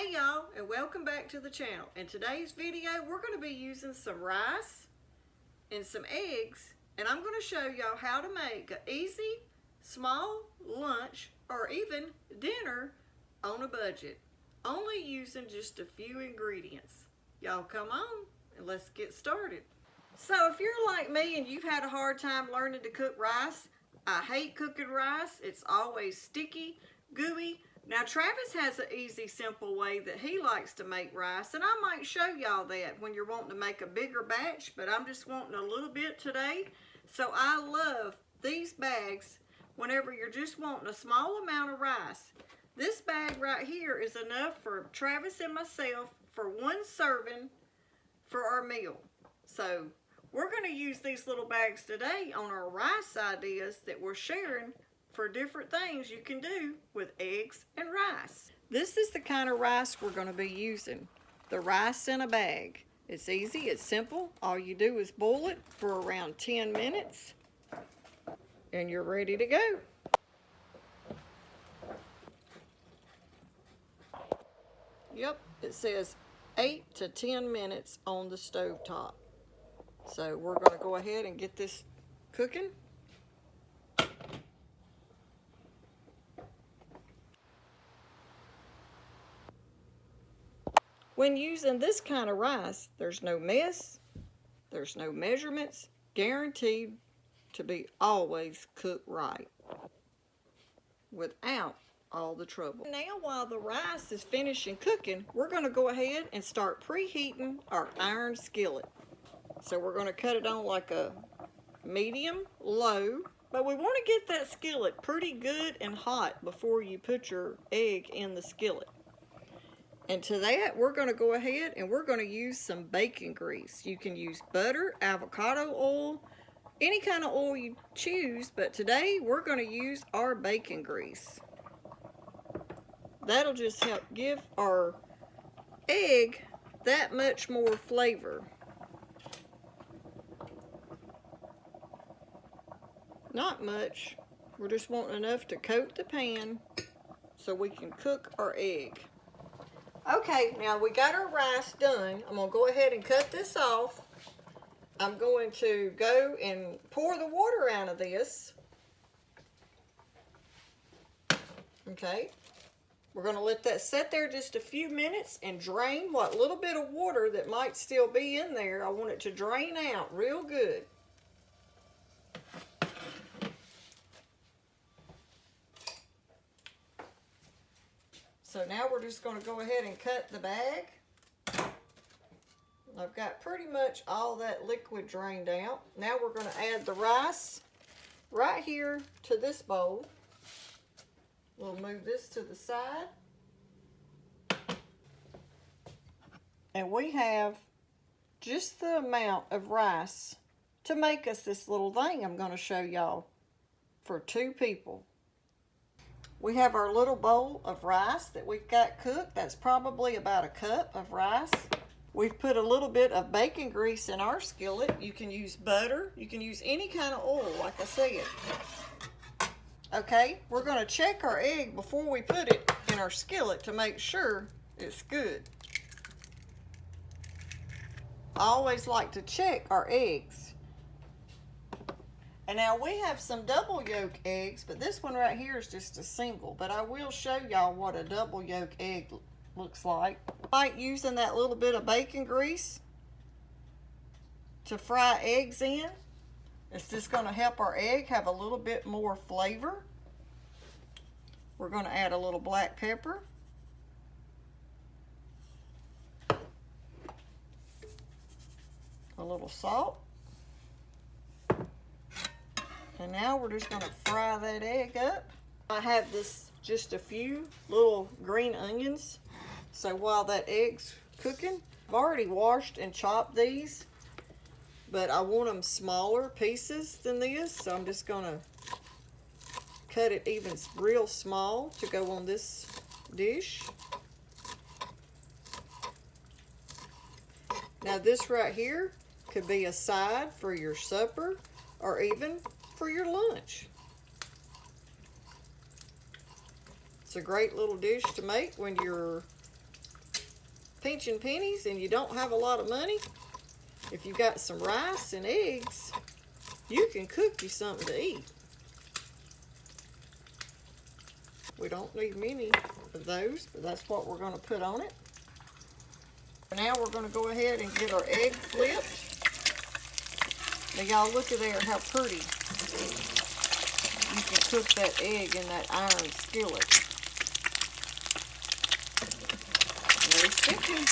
Hey y'all, and welcome back to the channel. In today's video, we're going to be using some rice and some eggs, and I'm going to show y'all how to make an easy, small lunch or even dinner on a budget, only using just a few ingredients. Y'all come on and let's get started. So if you're like me and you've had a hard time learning to cook rice, I hate cooking rice. It's always sticky, gooey. Now Travis has an easy, simple way that he likes to make rice, and I might show y'all that when you're wanting to make a bigger batch, but I'm just wanting a little bit today. So I love these bags whenever you're just wanting a small amount of rice. This bag right here is enough for Travis and myself for one serving for our meal. So we're going to use these little bags today on our rice ideas that we're sharing for different things you can do with eggs and rice. This is the kind of rice we're going to be using. The rice in a bag. It's easy, it's simple. All you do is boil it for around 10 minutes and you're ready to go. Yep, it says 8 to 10 minutes on the stove top. So we're going to go ahead and get this cooking. When using this kind of rice, there's no mess, there's no measurements, guaranteed to be always cooked right without all the trouble. Now while the rice is finishing cooking, we're going to go ahead and start preheating our iron skillet. So we're going to cut it on like a medium low, but we want to get that skillet pretty good and hot before you put your egg in the skillet. And to that, we're going to go ahead and we're going to use some bacon grease. You can use butter, avocado oil, any kind of oil you choose, but today we're going to use our bacon grease. That'll just help give our egg that much more flavor. Not much. We're just wanting enough to coat the pan so we can cook our egg. Okay, now we got our rice done. I'm going to go ahead and cut this off. I'm going to go and pour the water out of this. Okay, we're going to let that sit there just a few minutes and drain what little bit of water that might still be in there. I want it to drain out real good. So now we're just going to go ahead and cut the bag. I've got pretty much all that liquid drained out. Now we're going to add the rice right here to this bowl. We'll move this to the side. And we have just the amount of rice to make us this little thing I'm going to show y'all for 2 people. We have our little bowl of rice that we've got cooked. That's probably about a cup of rice. We've put a little bit of bacon grease in our skillet. You can use butter. You can use any kind of oil, like I said. Okay, we're going to check our egg before we put it in our skillet to make sure it's good. I always like to check our eggs. And now we have some double yolk eggs, but this one right here is just a single. But I will show y'all what a double yolk egg looks like. I like using that little bit of bacon grease to fry eggs in. It's just going to help our egg have a little bit more flavor. We're going to add a little black pepper. A little salt. And now we're just going to fry that egg up. I have this just a few little green onions. So while that egg's cooking, I've already washed and chopped these, but I want them smaller pieces than this. So I'm just going to cut it even real small to go on this dish. Now this right here could be a side for your supper or even for your lunch. It's a great little dish to make when you're pinching pennies and you don't have a lot of money, if you got some rice and eggs, you can cook you something to eat. We don't need many of those, but that's what we're going to put on it. Now we're going to go ahead and get our egg flipped. Now y'all look at there how pretty you can cook that egg in that iron skillet. No sticking.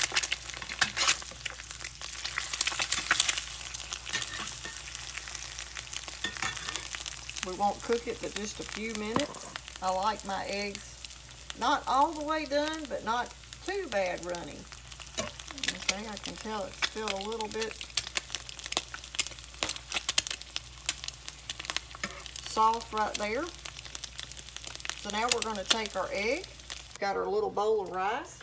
We won't cook it but just a few minutes. I like my eggs not all the way done, but not too bad running. Okay, I can tell it's still a little bit soft right there. So now we're going to take our egg. Got our little bowl of rice.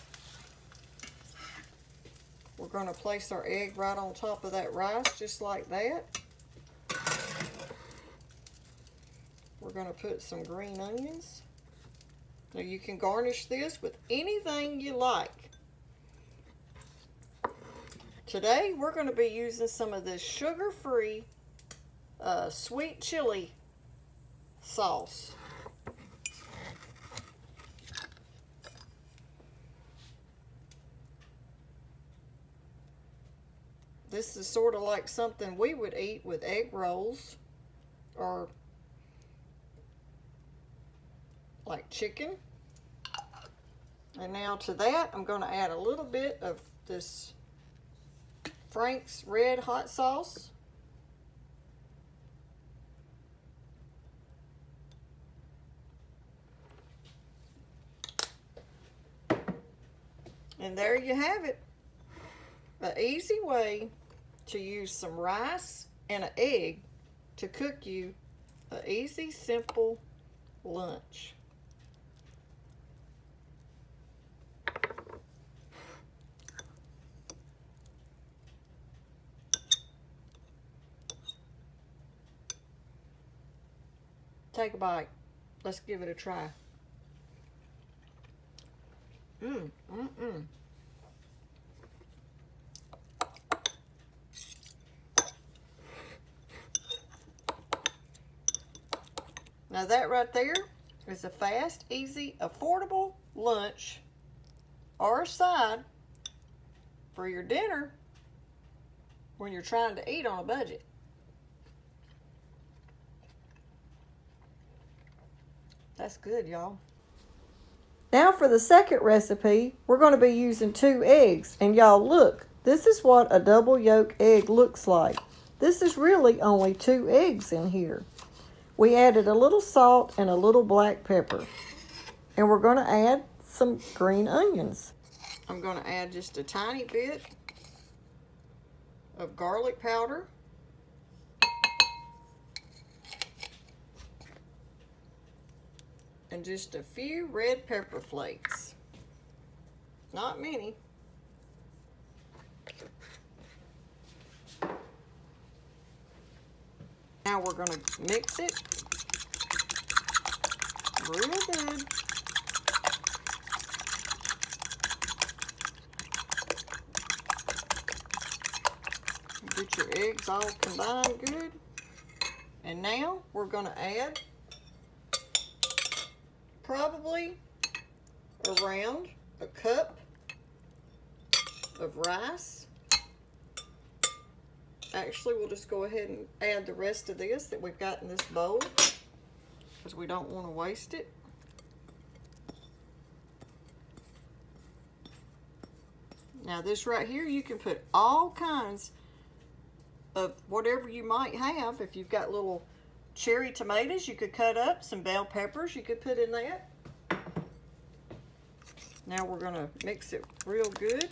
We're going to place our egg right on top of that rice, just like that. We're going to put some green onions. Now you can garnish this with anything you like. Today we're going to be using some of this sugar-free sweet chili sauce. This is sort of like something we would eat with egg rolls or like chicken. And now to that, I'm going to add a little bit of this Frank's red hot sauce. And there you have it. An easy way to use some rice and an egg to cook you an easy, simple lunch. Take a bite. Let's give it a try. Now that right there is a fast, easy, affordable lunch or a side for your dinner when you're trying to eat on a budget. That's good, y'all. Now for the second recipe, we're going to be using 2 eggs. And y'all look, this is what a double yolk egg looks like. This is really only 2 eggs in here. We added a little salt and a little black pepper. And we're going to add some green onions. I'm going to add just a tiny bit of garlic powder. And just a few red pepper flakes. Not many. Now we're going to mix it real good. Get your eggs all combined good. And now we're going to add probably around a cup of rice. Actually, we'll just go ahead and add the rest of this that we've got in this bowl because we don't want to waste it. Now this right here, you can put all kinds of whatever you might have. If you've got little cherry tomatoes, you could cut up. Some bell peppers you could put in that. Now we're going to mix it real good.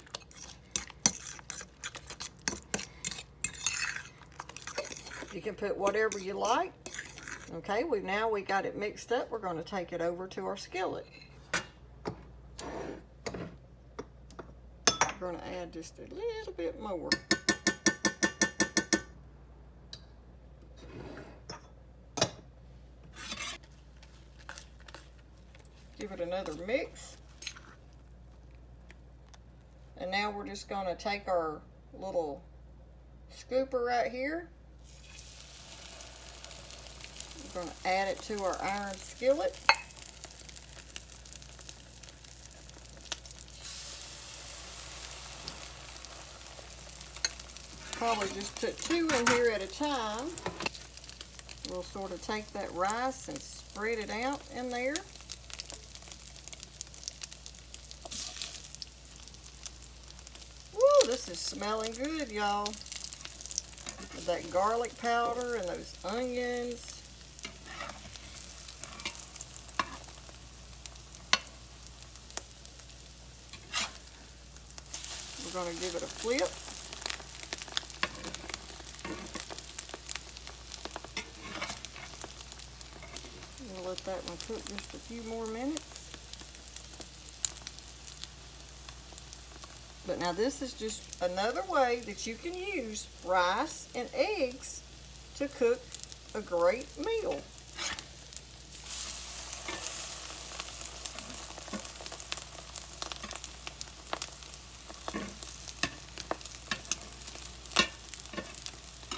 You can put whatever you like. Okay, we got it mixed up. We're going to take it over to our skillet. We're going to add just a little bit more. Give it another mix. And now we're just going to take our little scooper right here. We're going to add it to our iron skillet. Probably just put 2 in here at a time. We'll sort of take that rice and spread it out in there. Woo, this is smelling good, y'all. With that garlic powder and those onions. We're going to give it a flip. We'll let that one cook just a few more minutes. But now this is just another way that you can use rice and eggs to cook a great meal.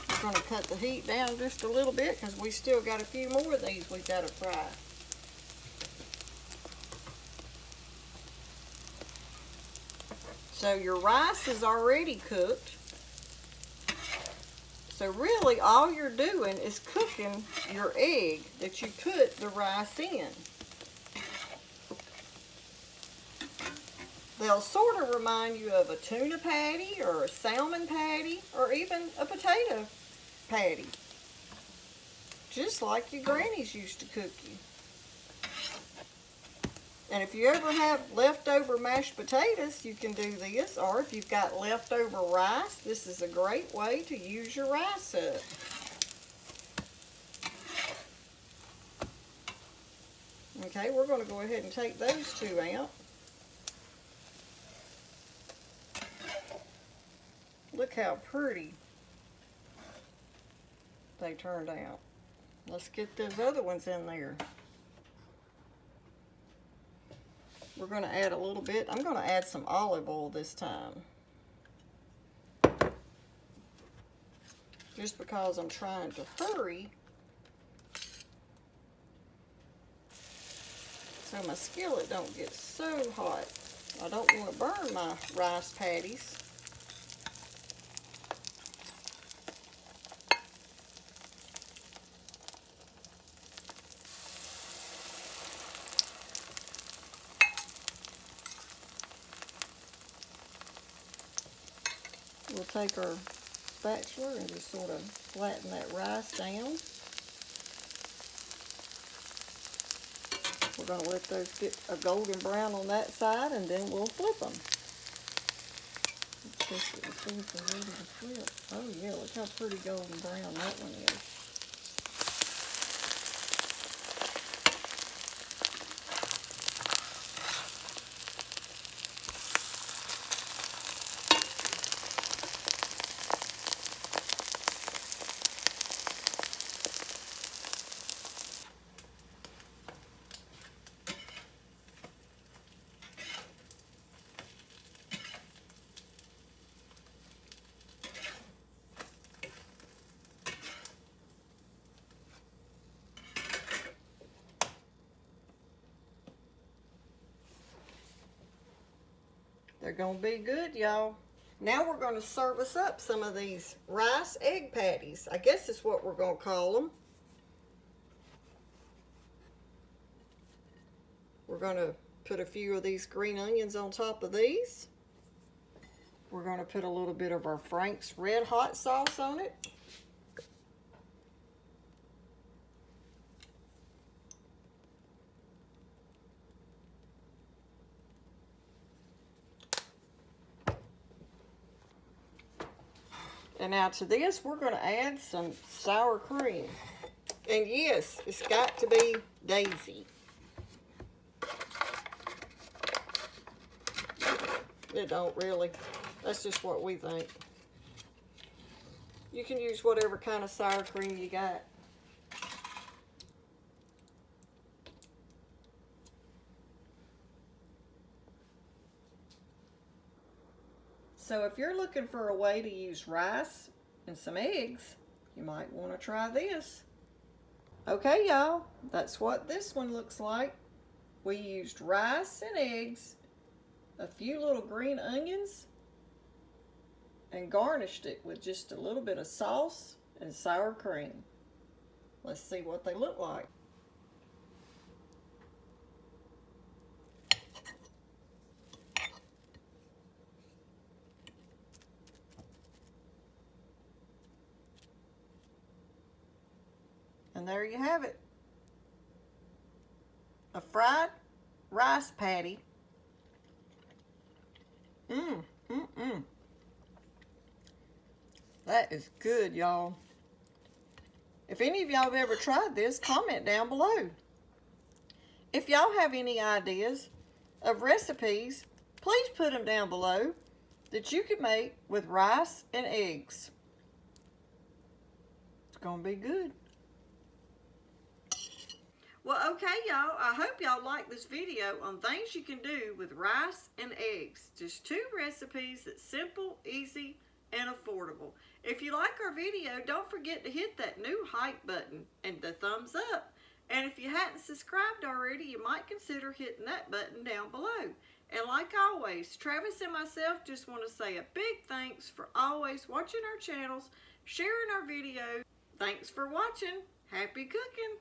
We're going to cut the heat down just a little bit because we still got a few more of these we've got to fry. So your rice is already cooked. So really all you're doing is cooking your egg that you put the rice in. They'll sort of remind you of a tuna patty or a salmon patty or even a potato patty. Just like your grannies used to cook you. And if you ever have leftover mashed potatoes, you can do this. Or if you've got leftover rice, this is a great way to use your rice up. Okay, we're going to go ahead and take those 2 out. Look how pretty they turned out. Let's get those other ones in there. We're going to add a little bit. I'm going to add some olive oil this time. Just because I'm trying to hurry. So my skillet don't get so hot. I don't want to burn my rice patties. We'll take our spatula and just sort of flatten that rice down. We're going to let those get a golden brown on that side and then we'll flip them. Let's test it and see if they're ready to flip. Oh yeah, look how pretty golden brown that one is. They're going to be good, y'all. Now we're going to service up some of these rice egg patties. I guess that's what we're going to call them. We're going to put a few of these green onions on top of these. We're going to put a little bit of our Frank's Red Hot sauce on it. And now to this, we're going to add some sour cream. And yes, it's got to be Daisy. It don't really. That's just what we think. You can use whatever kind of sour cream you got. So if you're looking for a way to use rice and some eggs, you might want to try this. Okay, y'all, that's what this one looks like. We used rice and eggs, a few little green onions, and garnished it with just a little bit of sauce and sour cream. Let's see what they look like. And there you have it. A fried rice patty. That is good, y'all. If any of y'all have ever tried this, comment down below. If y'all have any ideas of recipes, please put them down below that you could make with rice and eggs. It's gonna be good. Well, okay, y'all. I hope y'all like this video on things you can do with rice and eggs. Just 2 recipes that's simple, easy, and affordable. If you like our video, don't forget to hit that new hype button and the thumbs up. And if you hadn't subscribed already, you might consider hitting that button down below. And like always, Travis and myself just want to say a big thanks for always watching our channels, sharing our videos. Thanks for watching. Happy cooking.